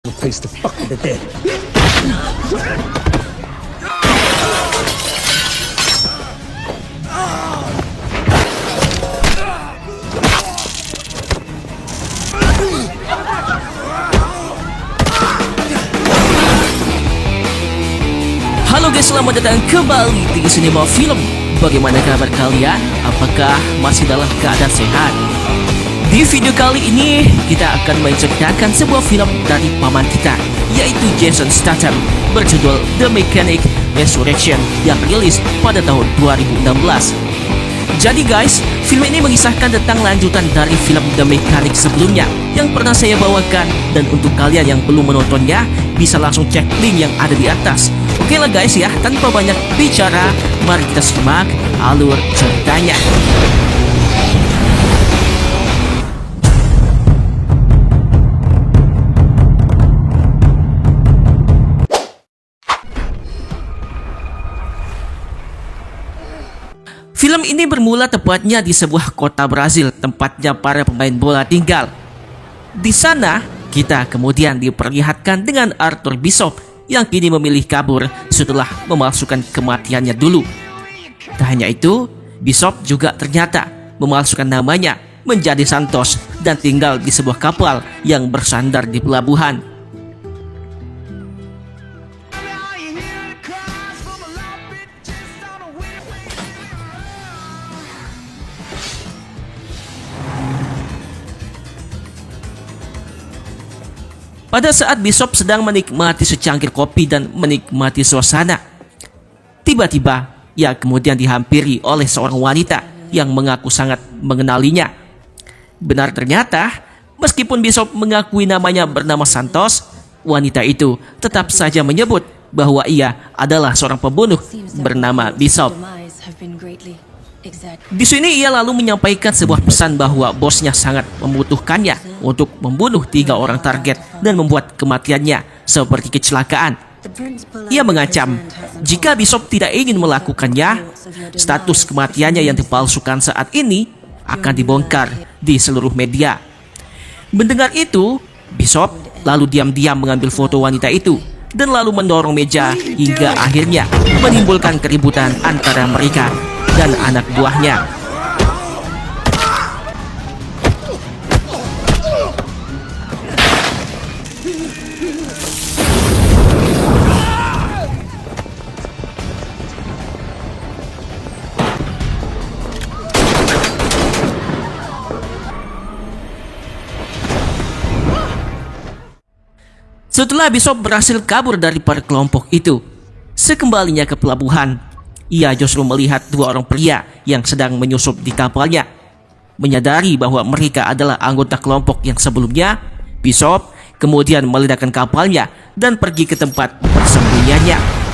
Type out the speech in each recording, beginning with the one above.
Replace the fuck with the dead. Halo guys, selamat datang kembali di Cinema Film. Bagaimana kabar kalian? Apakah masih dalam keadaan sehat? Di video kali ini kita akan menceritakan sebuah film dari paman kita, yaitu Jason Statham, berjudul The Mechanic Resurrection yang rilis pada tahun 2016. Jadi guys, film ini mengisahkan tentang lanjutan dari film The Mechanic sebelumnya yang pernah saya bawakan, dan untuk kalian yang belum menontonnya bisa langsung cek link yang ada di atas. Oke lah guys ya, tanpa banyak bicara, mari kita simak alur ceritanya. Film ini bermula tepatnya di sebuah kota Brazil, tempatnya para pemain bola tinggal. Di sana, kita kemudian diperlihatkan dengan Arthur Bishop yang kini memilih kabur setelah memalsukan kematiannya dulu. Tak hanya itu, Bishop juga ternyata memalsukan namanya menjadi Santos dan tinggal di sebuah kapal yang bersandar di pelabuhan. Pada saat Bishop sedang menikmati secangkir kopi dan menikmati suasana, tiba-tiba ia kemudian dihampiri oleh seorang wanita yang mengaku sangat mengenalinya. Benar ternyata, meskipun Bishop mengakui namanya bernama Santos, wanita itu tetap saja menyebut bahwa ia adalah seorang pembunuh bernama Bishop. Di sini ia lalu menyampaikan sebuah pesan bahwa bosnya sangat membutuhkannya untuk membunuh 3 orang target dan membuat kematiannya seperti kecelakaan. Ia mengancam jika Bishop tidak ingin melakukannya, status kematiannya yang dipalsukan saat ini akan dibongkar di seluruh media. Mendengar itu, Bishop lalu diam-diam mengambil foto wanita itu dan lalu mendorong meja hingga akhirnya menimbulkan keributan antara mereka dan anak buahnya. Setelah Bishop berhasil kabur dari para kelompok itu, sekembalinya ke pelabuhan, ia justru melihat 2 orang pria yang sedang menyusup di kapalnya. Menyadari bahwa mereka adalah anggota kelompok yang sebelumnya, Bishop kemudian meledakkan kapalnya dan pergi ke tempat persembunyiannya.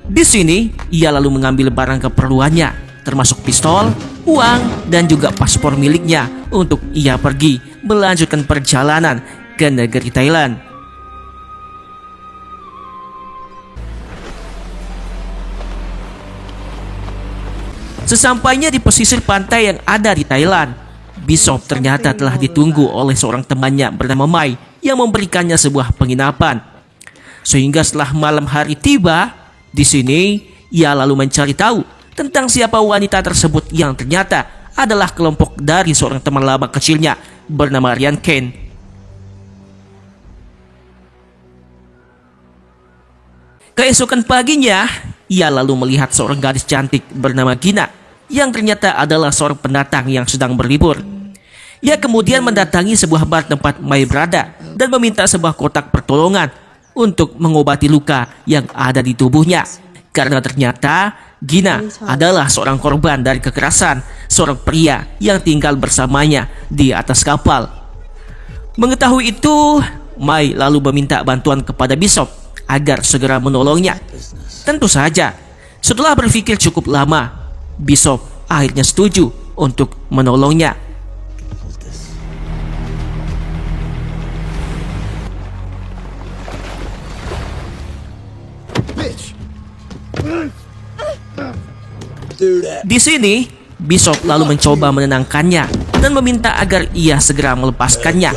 Di sini, ia lalu mengambil barang keperluannya, termasuk pistol, uang, dan juga paspor miliknya untuk ia pergi melanjutkan perjalanan ke negeri Thailand. Sesampainya di pesisir pantai yang ada di Thailand, Bishop ternyata telah ditunggu oleh seorang temannya bernama Mai yang memberikannya sebuah penginapan. Sehingga setelah malam hari tiba, di sini ia lalu mencari tahu tentang siapa wanita tersebut yang ternyata adalah kelompok dari seorang teman lama kecilnya bernama Ryan Kane. Keesokan paginya, ia lalu melihat seorang gadis cantik bernama Gina yang ternyata adalah seorang pendatang yang sedang berlibur. Ia kemudian mendatangi sebuah bar tempat Mai berada dan meminta sebuah kotak pertolongan untuk mengobati luka yang ada di tubuhnya. Karena ternyata Gina adalah seorang korban dari kekerasan seorang pria yang tinggal bersamanya di atas kapal. Mengetahui itu, Mai lalu meminta bantuan kepada Bishop agar segera menolongnya. Tentu saja, setelah berpikir cukup lama, Bishop akhirnya setuju untuk menolongnya. Di sini, Bishop lalu mencoba menenangkannya dan meminta agar ia segera melepaskannya.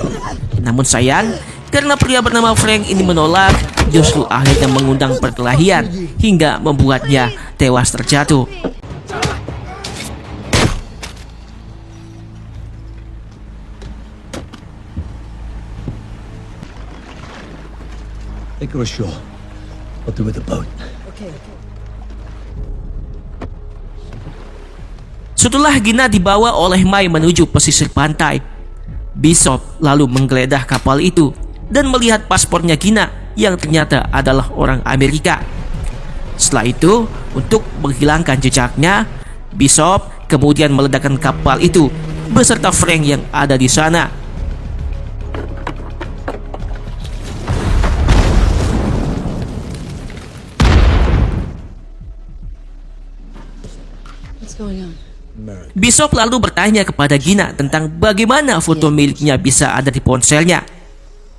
Namun sayang, karena pria bernama Frank ini menolak, justru akhirnya mengundang perkelahian hingga membuatnya tewas terjatuh. Take her ashore. I'll do with the boat. Setelah Gina dibawa oleh Mai menuju pesisir pantai, Bishop lalu menggeledah kapal itu dan melihat paspornya Gina yang ternyata adalah orang Amerika. Setelah itu, untuk menghilangkan jejaknya, Bishop kemudian meledakkan kapal itu beserta Frank yang ada di sana. What's going on? Bishop lalu bertanya kepada Gina tentang bagaimana foto miliknya bisa ada di ponselnya.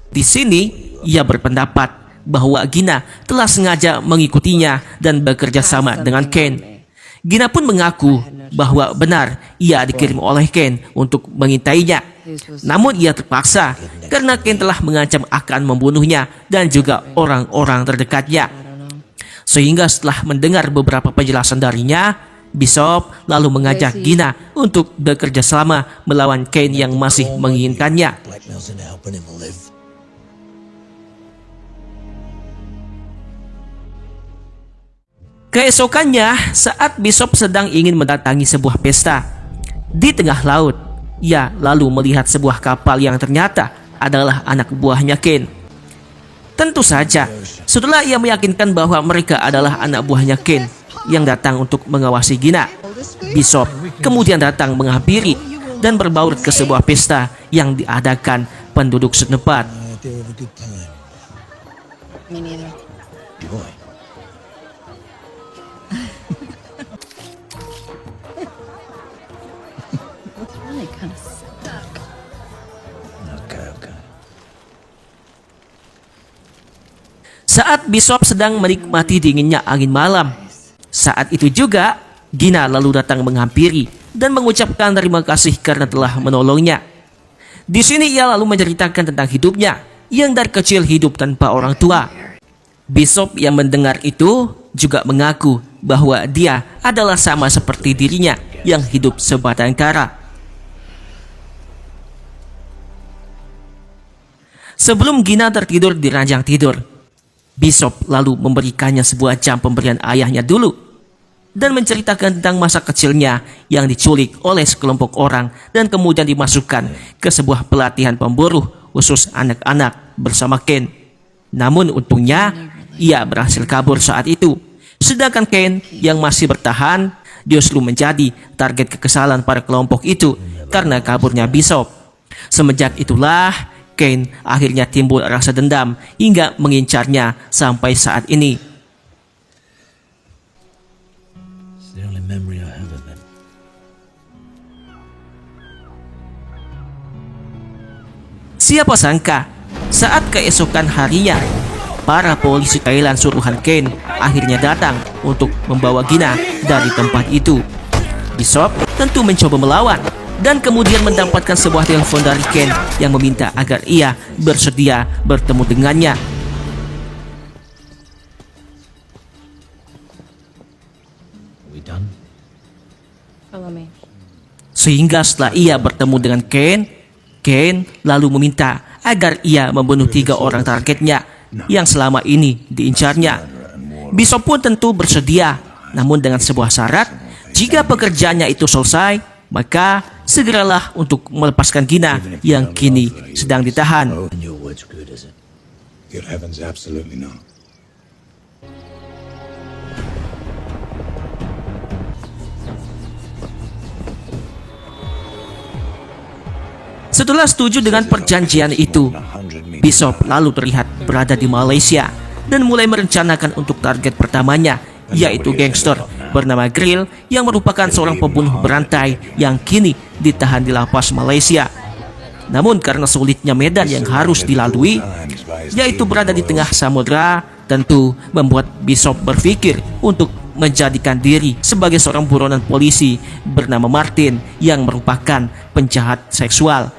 Di sini, ia berpendapat bahwa Gina telah sengaja mengikutinya dan bekerja sama dengan Ken. Gina pun mengaku bahwa benar ia dikirim oleh Ken untuk mengintainya. Namun ia terpaksa karena Ken telah mengancam akan membunuhnya dan juga orang-orang terdekatnya. Sehingga setelah mendengar beberapa penjelasan darinya, Bishop lalu mengajak Gina untuk bekerja sama melawan Ken yang masih menginginkannya. Keesokannya, saat Bishop sedang ingin mendatangi sebuah pesta di tengah laut, ia lalu melihat sebuah kapal yang ternyata adalah anak buahnya Ken. Tentu saja, setelah ia meyakinkan bahwa mereka adalah anak buahnya Ken yang datang untuk mengawasi Gina, Bishop kemudian datang menghampiri dan berbaur ke sebuah pesta yang diadakan penduduk setempat. Me neither. Really kind of stuck. Okay. Saat Bishop sedang menikmati dinginnya angin malam, saat itu juga Gina lalu datang menghampiri dan mengucapkan terima kasih karena telah menolongnya. Di sini ia lalu menceritakan tentang hidupnya yang dari kecil hidup tanpa orang tua. Bishop yang mendengar itu juga mengaku bahwa dia adalah sama seperti dirinya yang hidup sebatang kara. Sebelum Gina tertidur di ranjang tidur, Bishop lalu memberikannya sebuah jam pemberian ayahnya dulu dan menceritakan tentang masa kecilnya yang diculik oleh sekelompok orang dan kemudian dimasukkan ke sebuah pelatihan pemburu khusus anak-anak bersama Ken. Namun untungnya ia berhasil kabur saat itu, sedangkan Ken yang masih bertahan justru menjadi target kekesalan para kelompok itu karena kaburnya Bishop. Semenjak itulah Ken akhirnya timbul rasa dendam hingga mengincarnya sampai saat ini. It's the only memory I have of them. Siapa sangka saat keesokan harinya, para polisi Thailand suruhan Ken akhirnya datang untuk membawa Gina dari tempat itu. Bishop tentu mencoba melawan dan kemudian mendapatkan sebuah telepon dari Ken yang meminta agar ia bersedia bertemu dengannya. We done? Follow me. Sehingga setelah ia bertemu dengan Ken lalu meminta agar ia membunuh 3 orang targetnya yang selama ini diincarnya. Bishop pun tentu bersedia, namun dengan sebuah syarat, jika pekerjaannya itu selesai, maka segeralah untuk melepaskan Gina yang kini sedang ditahan. And your word's good, is it? Good heavens, absolutely not. Setelah setuju dengan perjanjian itu, Bishop lalu terlihat berada di Malaysia dan mulai merencanakan untuk target pertamanya, yaitu gangster bernama Grill yang merupakan seorang pembunuh berantai yang kini ditahan di lapas Malaysia. Namun karena sulitnya medan yang harus dilalui, yaitu berada di tengah samudera, tentu membuat Bishop berpikir untuk menjadikan diri sebagai seorang buronan polisi bernama Martin yang merupakan penjahat seksual.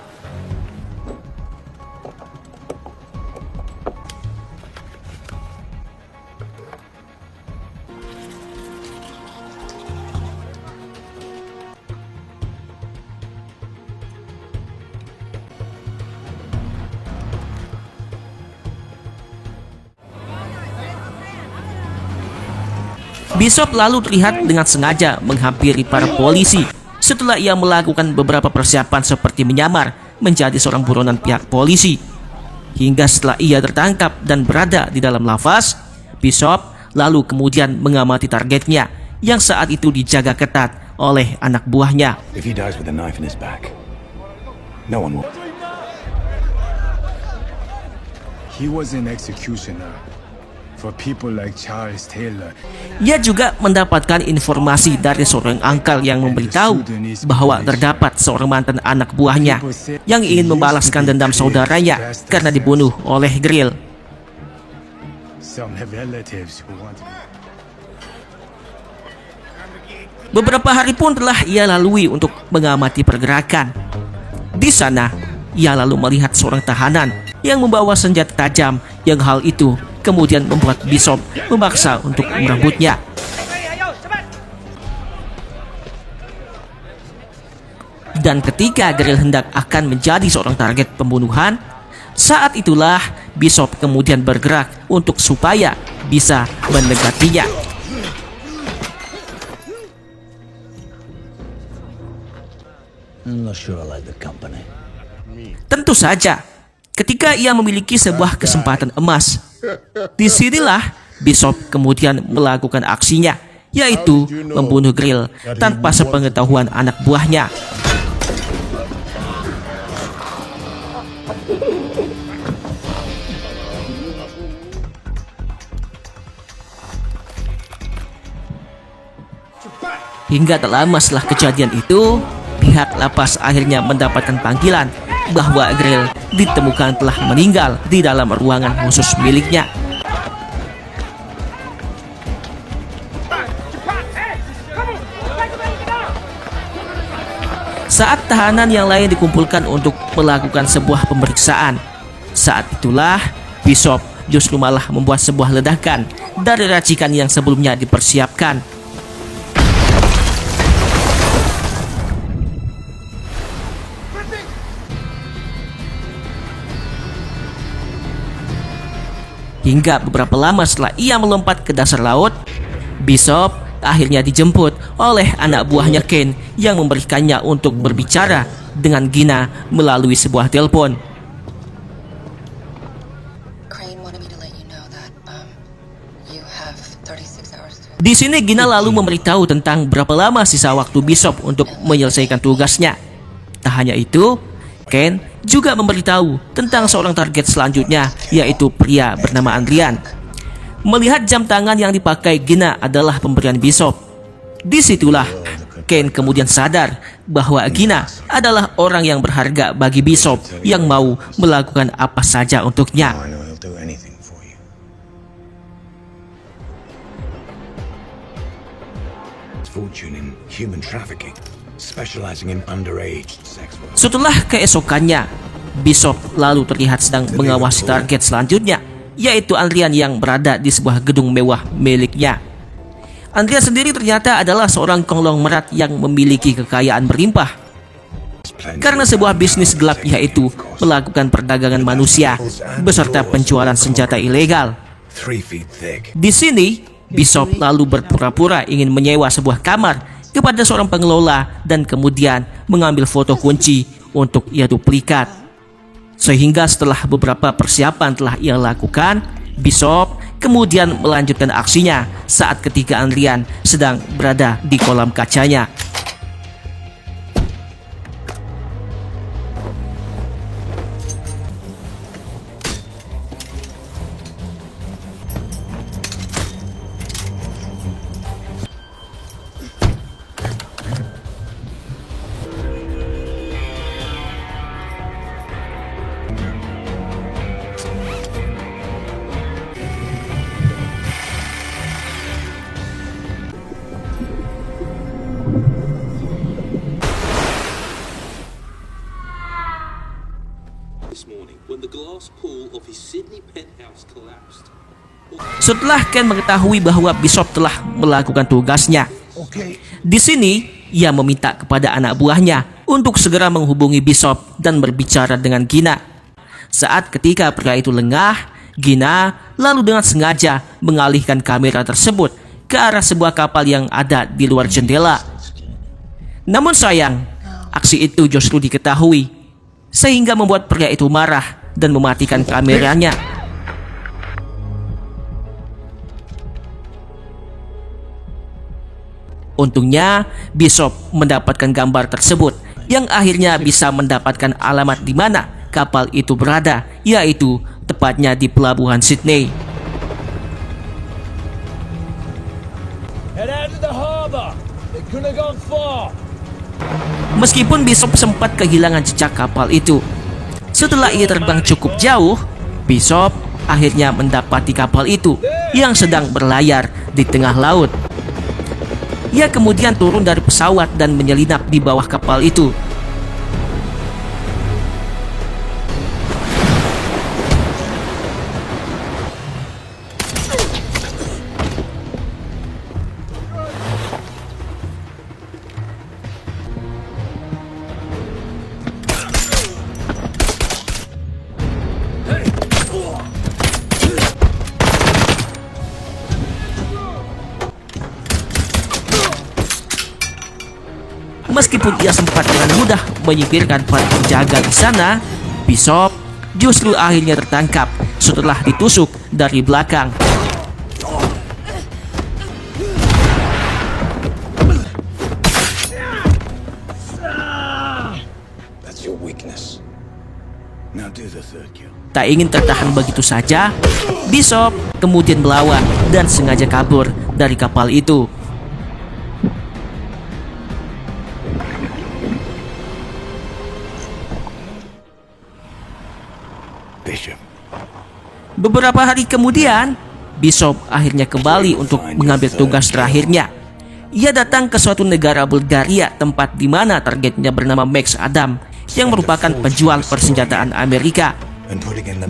Bishop lalu terlihat dengan sengaja menghampiri para polisi setelah ia melakukan beberapa persiapan seperti menyamar menjadi seorang buronan pihak polisi. Hingga setelah ia tertangkap dan berada di dalam lapas, Bishop lalu kemudian mengamati targetnya yang saat itu dijaga ketat oleh anak buahnya. If he dies with a knife in his back, no one will. He was an executioner for people like Charles Taylor. Ia juga mendapatkan informasi dari seorang angkal yang memberitahu bahwa terdapat seorang mantan anak buahnya yang ingin membalaskan dendam saudaranya karena dibunuh oleh Grill. Some have relatives who want to. Beberapa hari pun telah ia lalui untuk mengamati pergerakan. Di sana, ia lalu melihat seorang tahanan yang membawa senjata tajam yang hal itu kemudian membuat Bishop memaksa untuk merebutnya. Dan ketika Grill hendak akan menjadi seorang target pembunuhan, saat itulah Bishop kemudian bergerak untuk supaya bisa mendekatinya. I'm not sure I like the company. Tentu saja, ketika ia memiliki sebuah kesempatan emas, disinilah Bishop kemudian melakukan aksinya, yaitu membunuh Grill tanpa sepengetahuan anak buahnya. Hingga tak lama setelah kejadian itu, pihak lapas akhirnya mendapatkan panggilan bahwa Grill ditemukan telah meninggal di dalam ruangan khusus miliknya. Saat tahanan yang lain dikumpulkan untuk melakukan sebuah pemeriksaan, saat itulah Bishop justru malah membuat sebuah ledakan dari racikan yang sebelumnya dipersiapkan. Hingga beberapa lama setelah ia melompat ke dasar laut, Bishop akhirnya dijemput oleh anak buahnya Ken yang memberikannya untuk berbicara dengan Gina melalui sebuah telepon. Crane wanted me to let you know that you have 36 hours to. Di sini Gina lalu memberitahu tentang berapa lama sisa waktu Bishop untuk menyelesaikan tugasnya. Tak hanya itu, Ken juga memberitahu tentang seorang target selanjutnya, yaitu pria bernama Adrian. Melihat jam tangan yang dipakai Gina adalah pemberian Bishop, disitulah Ken kemudian sadar bahwa Gina adalah orang yang berharga bagi Bishop yang mau melakukan apa saja untuknya. I know he'll do anything for you. His fortune in human trafficking, specializing in underage sex work. Setelah keesokannya, Bishop lalu terlihat sedang mengawasi target selanjutnya, yaitu Adrian yang berada di sebuah gedung mewah miliknya. Adrian sendiri ternyata adalah seorang konglomerat yang memiliki kekayaan berlimpah karena sebuah bisnis gelap, yaitu melakukan perdagangan manusia beserta penjualan senjata ilegal. 3 feet thick. Di sini, Bishop lalu berpura-pura ingin menyewa sebuah kamar kepada seorang pengelola dan kemudian mengambil foto kunci untuk ia duplikat. Sehingga setelah beberapa persiapan telah ia lakukan, Bishop kemudian melanjutkan aksinya saat ketika Adrian sedang berada di kolam kacanya. when the glass pool of his Sydney penthouse collapsed. Setelah Ken mengetahui bahwa Bishop telah melakukan tugasnya, di sini ia meminta kepada anak buahnya untuk segera menghubungi Bishop dan berbicara dengan Gina. Saat ketika pria itu lengah, Gina lalu dengan sengaja mengalihkan kamera tersebut ke arah sebuah kapal yang ada di luar jendela. Namun sayang, aksi itu justru diketahui, sehingga membuat pria itu marah dan mematikan kameranya. Untungnya, Bishop mendapatkan gambar tersebut yang akhirnya bisa mendapatkan alamat di mana kapal itu berada, yaitu tepatnya di pelabuhan Sydney. Meskipun Bishop sempat kehilangan jejak kapal itu, setelah ia terbang cukup jauh, Bishop akhirnya mendapati kapal itu yang sedang berlayar di tengah laut. Ia kemudian turun dari pesawat dan menyelinap di bawah kapal itu. Meskipun ia sempat dengan mudah menyingkirkan para penjaga di sana, Bishop justru akhirnya tertangkap setelah ditusuk dari belakang. That's your weakness. Now do the third kill. Tak ingin tertahan begitu saja, Bishop kemudian melawan dan sengaja kabur dari kapal itu. Bishop. Beberapa hari kemudian, Bishop akhirnya kembali untuk mengambil tugas terakhirnya. Ia datang ke suatu negara Bulgaria, tempat di mana targetnya bernama Max Adam, yang merupakan penjual persenjataan Amerika.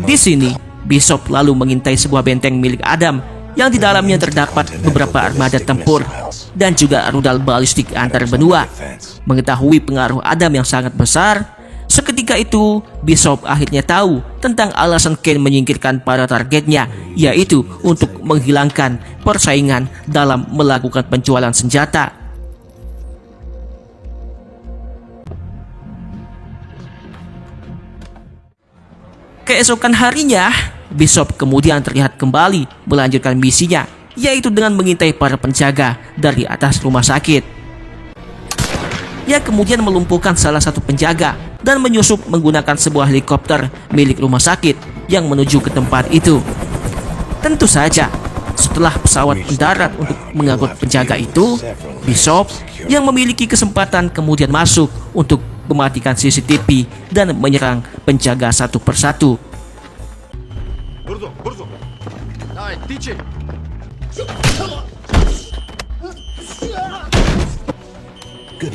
Di sini, Bishop lalu mengintai sebuah benteng milik Adam, yang di dalamnya terdapat beberapa armada tempur dan juga rudal balistik antar benua. Mengetahui pengaruh Adam yang sangat besar, seketika itu Bishop akhirnya tahu tentang alasan Ken menyingkirkan para targetnya, yaitu untuk menghilangkan persaingan dalam melakukan penjualan senjata. Keesokan harinya, Bishop kemudian terlihat kembali melanjutkan misinya, yaitu dengan mengintai para penjaga dari atas rumah sakit. Ia kemudian melumpuhkan salah satu penjaga dan menyusup menggunakan sebuah helikopter milik rumah sakit yang menuju ke tempat itu. Tentu saja, setelah pesawat mendarat untuk mengangkut penjaga itu, Bishop yang memiliki kesempatan kemudian masuk untuk mematikan CCTV dan menyerang penjaga satu persatu. Good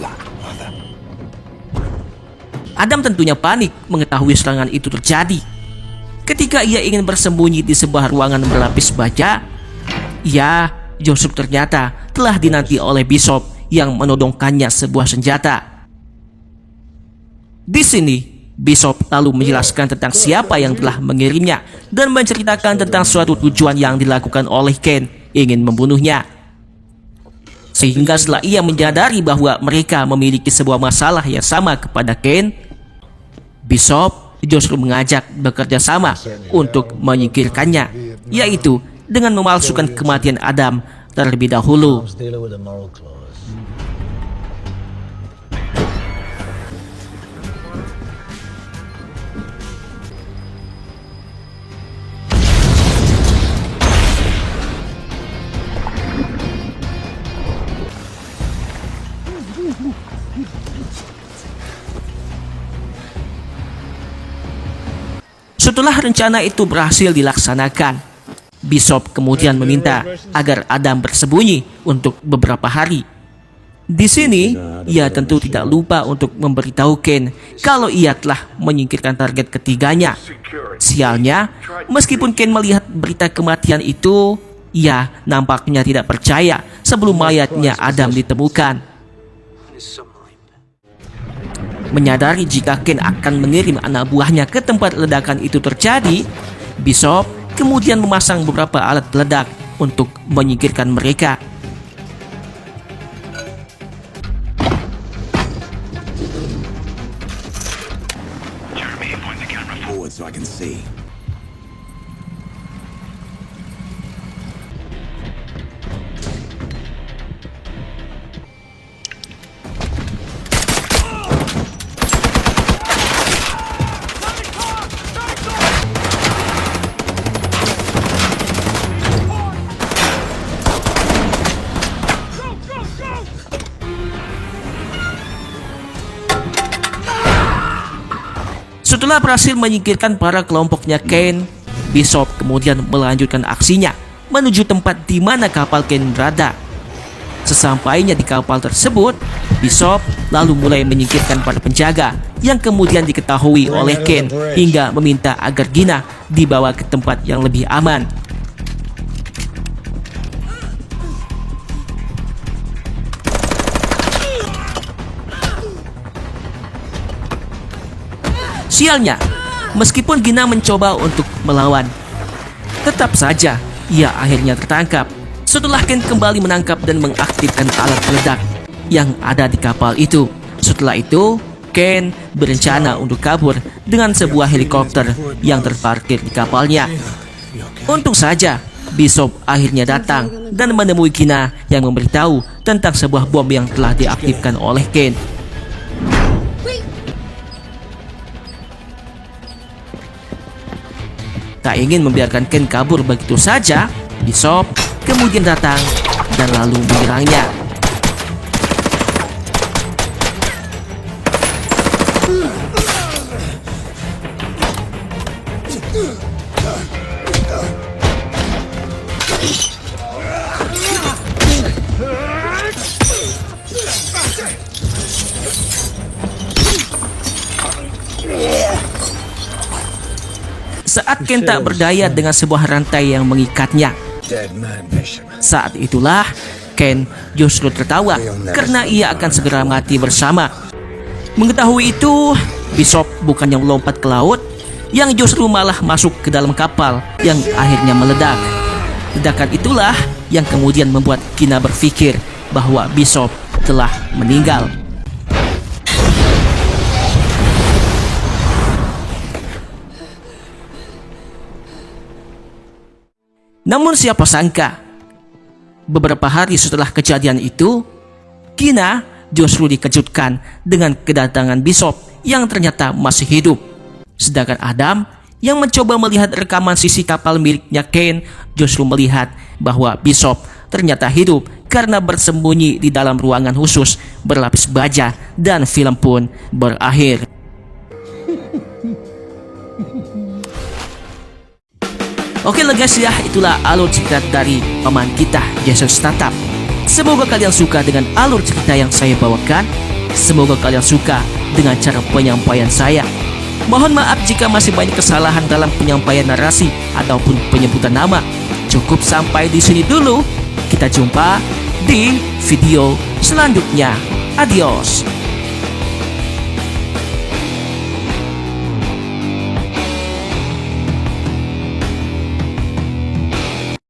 luck, Arthur. Adam tentunya panik mengetahui serangan itu terjadi. Ketika ia ingin bersembunyi di sebuah ruangan berlapis baja, Joseph ternyata telah dinanti oleh Bishop yang menodongkannya sebuah senjata. Di sini, Bishop lalu menjelaskan tentang siapa yang telah mengirimnya dan menceritakan tentang suatu tujuan yang dilakukan oleh Ken ingin membunuhnya. Sehingga setelah ia menyadari bahwa mereka memiliki sebuah masalah yang sama kepada Ken, Bishop justru mengajak bekerja sama untuk menyingkirkannya, yaitu dengan memalsukan kematian Adam terlebih dahulu. Setelah rencana itu berhasil dilaksanakan, Bishop kemudian meminta agar Adam bersembunyi untuk beberapa hari. Di sini, ia tentu tidak lupa untuk memberitahu Kane kalau ia telah menyingkirkan target ketiganya. Sialnya, meskipun Kane melihat berita kematian itu, ia nampaknya tidak percaya sebelum mayatnya Adam ditemukan. Menyadari jika Kane akan mengirim anak buahnya ke tempat ledakan itu terjadi, Bishop kemudian memasang beberapa alat peledak untuk menyingkirkan mereka. Forward so I can see. Setelah berhasil menyingkirkan para kelompoknya Kane, Bishop kemudian melanjutkan aksinya menuju tempat di mana kapal Kane berada. Sesampainya di kapal tersebut, Bishop lalu mulai menyingkirkan para penjaga yang kemudian diketahui oleh Kane hingga meminta agar Gina dibawa ke tempat yang lebih aman. Sialnya, meskipun Gina mencoba untuk melawan, tetap saja ia akhirnya tertangkap setelah Kane kembali menangkap dan mengaktifkan alat peledak yang ada di kapal itu. Setelah itu, Kane berencana untuk kabur dengan sebuah helikopter yang terparkir di kapalnya. Untung saja, Bishop akhirnya datang dan menemui Gina yang memberitahu tentang sebuah bom yang telah diaktifkan oleh Kane. Tak ingin membiarkan Kane kabur begitu saja, Bishop kemudian datang dan lalu menyerangnya. Saat Kane tak berdaya dengan sebuah rantai yang mengikatnya, Dead man, Bishop. saat itulah Kane justru tertawa karena ia akan segera mati bersama. Mengetahui itu, Bishop bukannya melompat ke laut, yang justru malah masuk ke dalam kapal yang akhirnya meledak. Ledakan itulah yang kemudian membuat Gina berpikir bahwa Bishop telah meninggal. Namun siapa sangka, beberapa hari setelah kejadian itu, Gina justru dikejutkan dengan kedatangan Bishop yang ternyata masih hidup. Sedangkan Adam yang mencoba melihat rekaman sisi kapal miliknya Kane justru melihat bahwa Bishop ternyata hidup karena bersembunyi di dalam ruangan khusus berlapis baja, dan film pun berakhir. Oke lah guys ya, itulah alur cerita dari paman kita, Jason Statham. Semoga kalian suka dengan alur cerita yang saya bawakan. Semoga kalian suka dengan cara penyampaian saya. Mohon maaf jika masih banyak kesalahan dalam penyampaian narasi ataupun penyebutan nama. Cukup sampai di sini dulu. Kita jumpa di video selanjutnya. Adios.